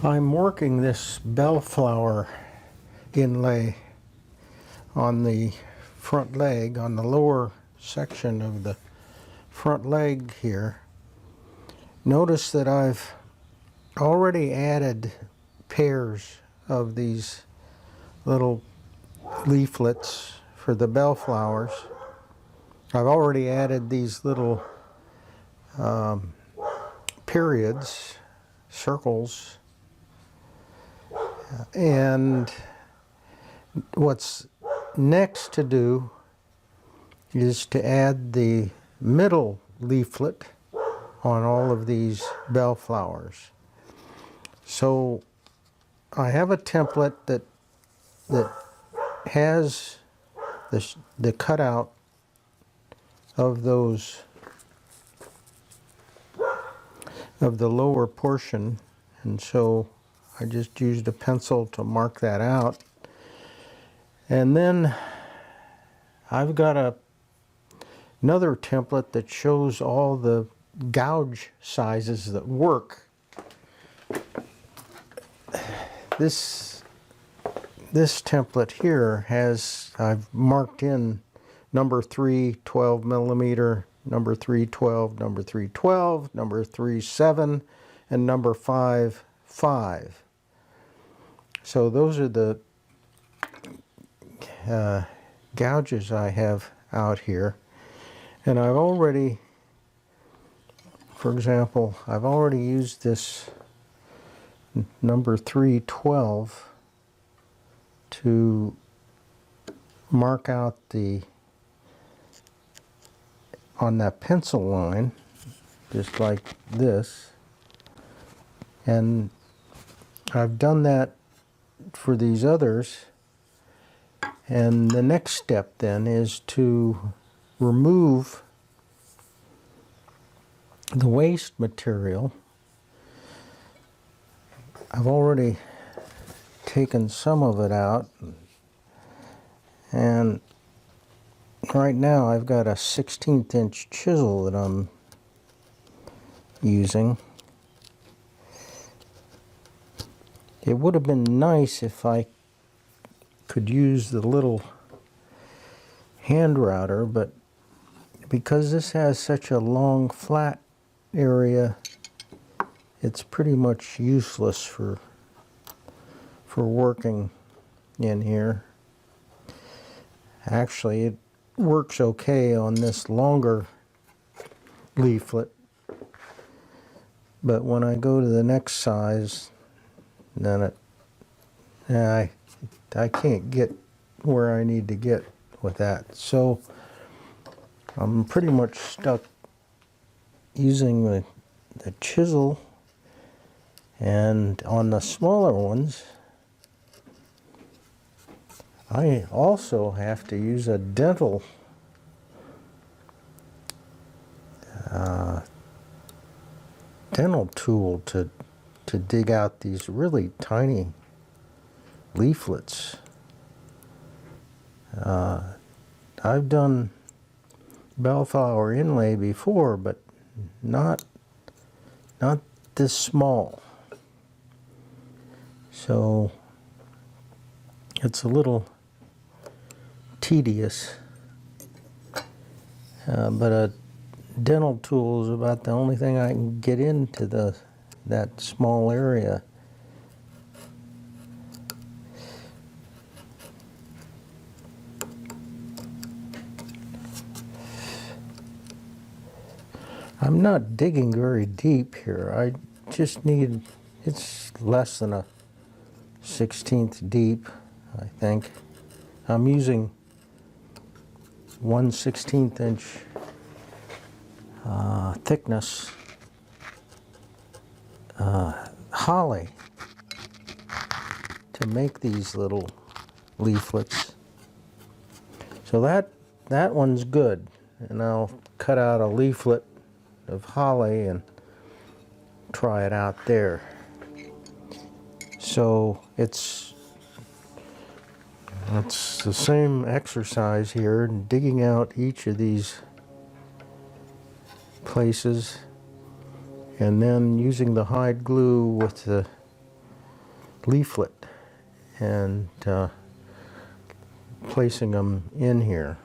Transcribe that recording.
I'm working this Bellflower inlay on the front leg, on the lower section of the front leg here. Notice that I've already added pairs of these little leaflets for the bellflowers. I've already added these little periods, circles, and what's next to do is to add the middle leaflet on all of these bellflowers. So I have a template that has the cutout of those of the lower portion, and so I just used a pencil to mark that out. And then I've got another template that shows all the gouge sizes that work. This template here I've marked in number 3 12 millimeter, number 3 12, number 3 12, number 3 7, and number 5 5. So those are the gouges I have out here. And I've already, for example, I've already used this number 312 to mark out on that pencil line, just like this. And I've done that for these others. And the next step then is to remove the waste material. I've already taken some of it out, and right now I've got a 16th inch chisel that I'm using. It would have been nice if I could use the little hand router, but because this has such a long flat area, it's pretty much useless for working in here. Actually, it works okay on this longer leaflet, but when I go to the next size, then I can't get where I need to get with that. So I'm pretty much stuck using the chisel, and on the smaller ones I also have to use a dental tool to dig out these really tiny leaflets. I've done Bellflower inlay before, but not this small. So it's a little tedious, but a dental tool is about the only thing I can get into that small area. I'm not digging very deep here. I just need, it's less than a 16th deep, I think. I'm using 1/16 inch thickness holly to make these little leaflets. So that one's good, and I'll cut out a leaflet of holly and try it out there. So it's the same exercise here, digging out each of these places and then using the hide glue with the leaflet and placing them in here.